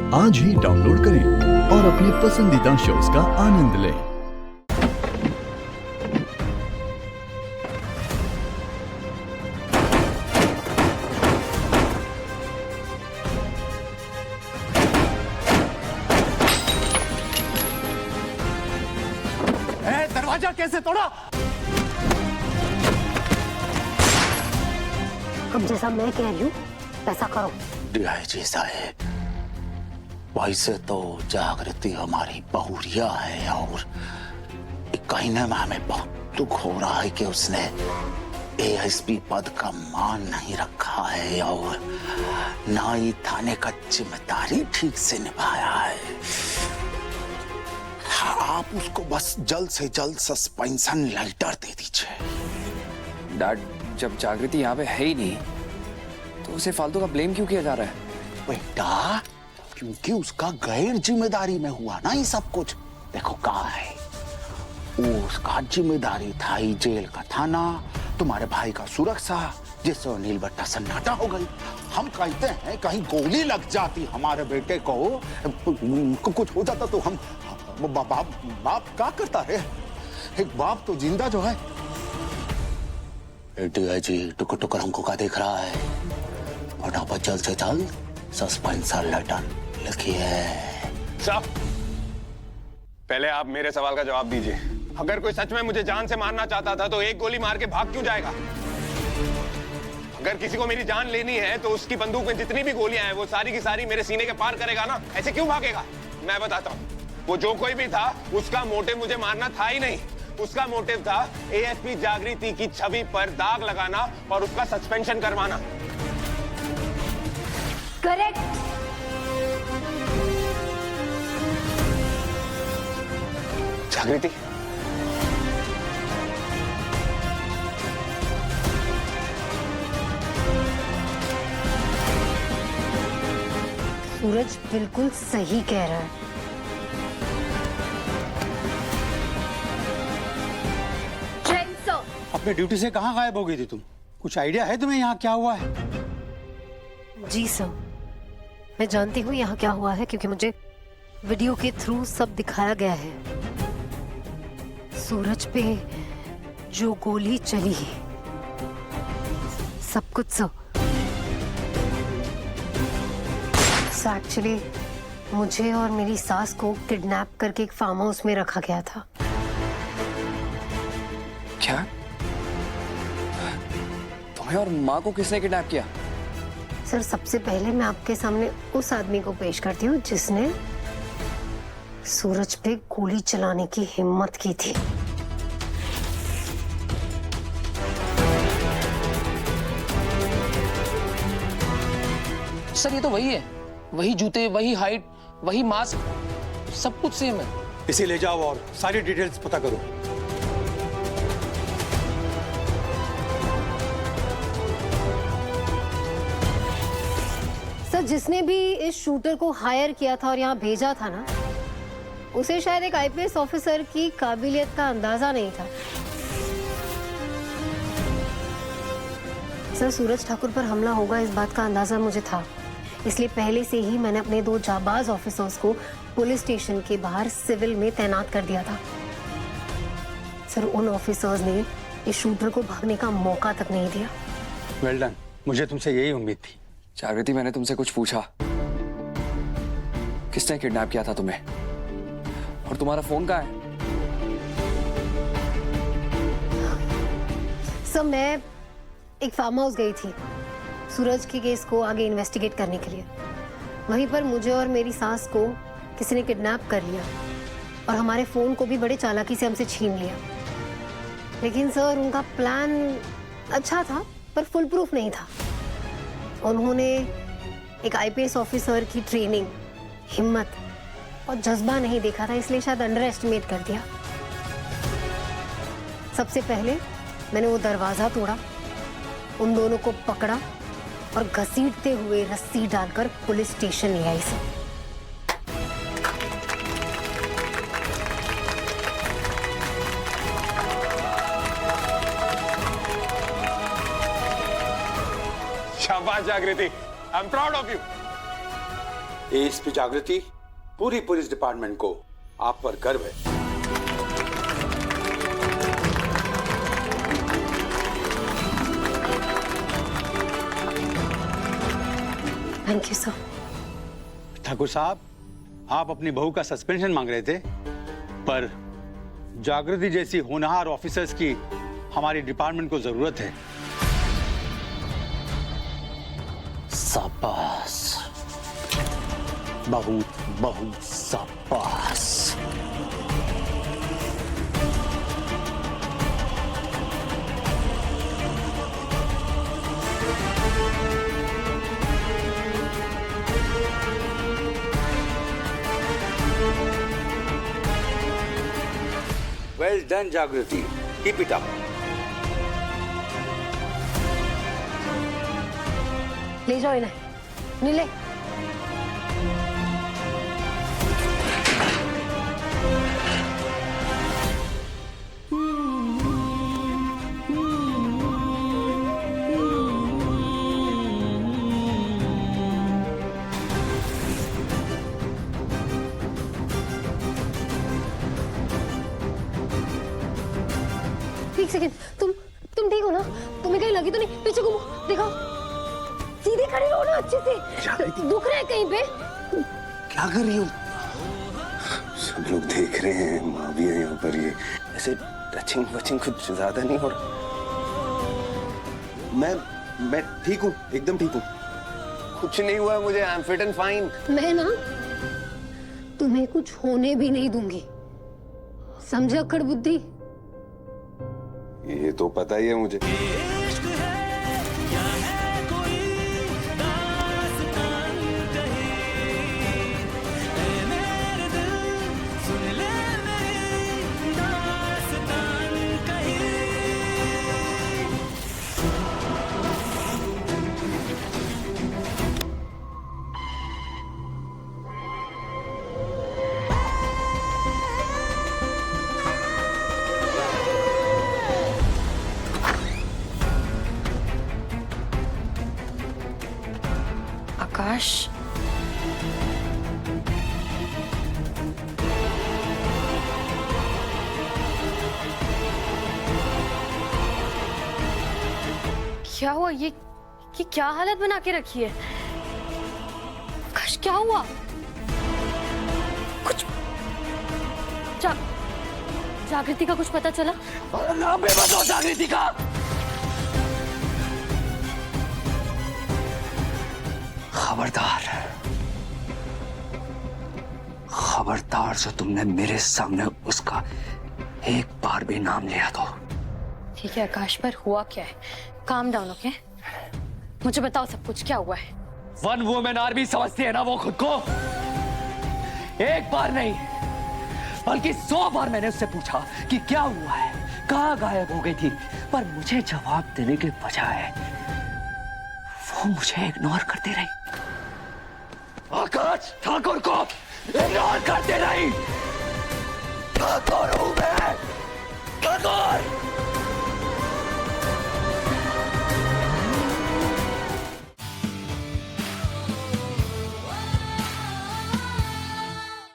आज ही डाउनलोड करें और अपने पसंदीदा शोज का आनंद लें। दरवाजा कैसे तोड़ा? अब जैसा मैं कह रही हूँ वैसा करो। डीआईजी साहब, वैसे तो जागृति हमारी बहुरिया है और कहने में हमें बहुत दुख हो रहा है कि उसने एएसपी पद का मान नहीं रखा है और ना ही थाने का जिम्मेदारी ठीक से निभाया है। आप उसको बस जल्द से जल्द सस्पेंशन लेटर दे दीजिए। डैड, जब जागृति यहाँ पे है ही नहीं तो उसे फालतू का ब्लेम क्यों किया जा रहा है? बेटा, क्योंकि उसका गैर जिम्मेदारी में हुआ ना ये सब कुछ। देखो कहा है, वो उसका जिम्मेदारी था ही जेल का थाना, तुम्हारे भाई का सुरक्षा, जिससे अनिल भट्टा सन्नाटा हो गई। हम कहते हैं कहीं गोली लग जाती हमारे बेटे को, कुछ हो जाता तो हम बाप क्या करता है? एक बाप तो जिंदा जो है। डीआईजी टुकर टुकर हमको क्या देख रहा है? फटाफट जल्द से जल्द सस्पेंशन लेटर लिखिए। साहब, पहले आप मेरे सवाल का जवाब दीजिए। अगर कोई सच में मुझे जान से मारना चाहता था तो एक गोली मार के भाग क्यों जाएगा? अगर किसी को मेरी जान लेनी है तो उसकी बंदूक में जितनी भी गोलियां हैं वो सारी की सारी मेरे सीने के पार करेगा ना। ऐसे क्यों भागेगा? मैं बताता हूँ, वो जो कोई भी था उसका मोटिव मुझे मारना था ही नहीं। उसका मोटिव था एएसपी जागृति की छवि पर दाग लगाना और उसका सस्पेंशन करवाना। करेक्ट। जागृति, सूरज बिल्कुल सही कह रहा है। अपने ड्यूटी से कहाँ गायब हो गई थी तुम? कुछ आइडिया है तुम्हें यहाँ क्या हुआ है? जी सर, मैं जानती हूँ यहाँ क्या हुआ है क्योंकि मुझे वीडियो के थ्रू सब दिखाया गया है। सूरज पे जो गोली चली, सब कुछ सर एक्चुअली मुझे और मेरी सास को किडनैप करके एक फार्म हाउस में रखा गया था। क्या? तुम्हें और माँ को किसने किडनैप किया? सर, सबसे पहले मैं आपके सामने उस आदमी को पेश करती हूँ जिसने सूरज पे गोली चलाने की हिम्मत की थी। सर, ये तो वही है, वही जूते, वही हाइट, वही मास्क, सब कुछ सेम है। इसे ले जाओ और सारी डिटेल्स पता करो। सर, जिसने भी इस शूटर को हायर किया था और यहाँ भेजा था ना, उसे शायद एक आईपीएस ऑफिसर की काबिलियत का अंदाजा नहीं था। सर, सूरज ठाकुर पर हमला होगा इस बात का अंदाजा मुझे था, इसलिए पहले से ही मैंने अपने 2 जाबाज ऑफिसर्स को पुलिस स्टेशन के बाहर सिविल में तैनात कर दिया था। सर, उन ऑफिसर्स ने इस शूटर को भागने का मौका तक नहीं दिया। वेल डन, मुझे तुमसे यही उम्मीद थी। जागृति, मैंने तुमसे कुछ पूछा, किसने किडनैप किया था तुम्हें? और तुम्हारा फोन कहाँ है? सर, मैं एक फार्म हाउस गई थी सूरज के केस को आगे इन्वेस्टिगेट करने के लिए। वहीं पर मुझे और मेरी सास को किसी ने किडनैप कर लिया और हमारे फोन को भी बड़े चालाकी से हमसे छीन लिया। लेकिन सर, उनका प्लान अच्छा था पर फुल प्रूफ नहीं था। उन्होंने एक आईपीएस ऑफिसर की ट्रेनिंग, हिम्मत और जज्बा नहीं देखा था, इसलिए शायद अंडर एस्टिमेट कर दिया। सबसे पहले मैंने वो दरवाजा तोड़ा, उन दोनों को पकड़ा और घसीटते हुए रस्सी डालकर पुलिस स्टेशन ले आई। सर, शाबाश जागृति, I am proud of you. ASP जागृति, पूरी पुलिस डिपार्टमेंट को आप पर गर्व है। Thank you sir. ठाकुर साहब, आप अपनी बहू का सस्पेंशन मांग रहे थे, पर जागृति जैसी होनहार ऑफिसर्स की हमारी डिपार्टमेंट को जरूरत है। शाबाश, बहुत बहुत शाबाश। वेल डन जागृति, कीप इट अप। ले जाओ इन्हें, नीले। एक सेकंड, तुम ठीक हो ना? तुम्हें कहीं लगी तो नहीं? पीछे घूमो, दिखाओ। सीधे खड़े रहो ना अच्छे से। दुख रहा है कहीं पे? क्या कर रही हो? सब लोग देख रहे हैं, माँ भी है यहाँ पर। ये ऐसे टचिंग वचिंग कुछ ज्यादा नहीं हो रहा। मैं ठीक हूँ, एकदम ठीक हूँ। कुछ नहीं हुआ मुझे, I am fit and fine. मैं ना तुम्हें कुछ होने भी नहीं दूंगी, समझा अक्कड़ बुद्धि? ये तो पता ही है मुझे। आकाश, क्या हुआ? ये क्या हालत बना के रखी है? आकाश, क्या हुआ? कुछ जागृति का कुछ पता चला? नाम पे बताओ जागृति का। खबरदार, खबरदार, जो तुमने मेरे सामने उसका एक बार भी नाम लिया तो। ठीक है आकाश, पर हुआ क्या है? Calm down, okay? मुझे बताओ सब कुछ, क्या हुआ है? वन वुमेन आर्मी समझती है ना वो खुद को। एक बार नहीं बल्कि 100 बार मैंने उससे पूछा कि क्या हुआ है, कहाँ गायब हो गई थी, पर मुझे जवाब देने के बजाय वो मुझे इग्नोर करती रही। आकाश ठाकुर को इग्नोर करते रही। ठाकुर हूं मैं।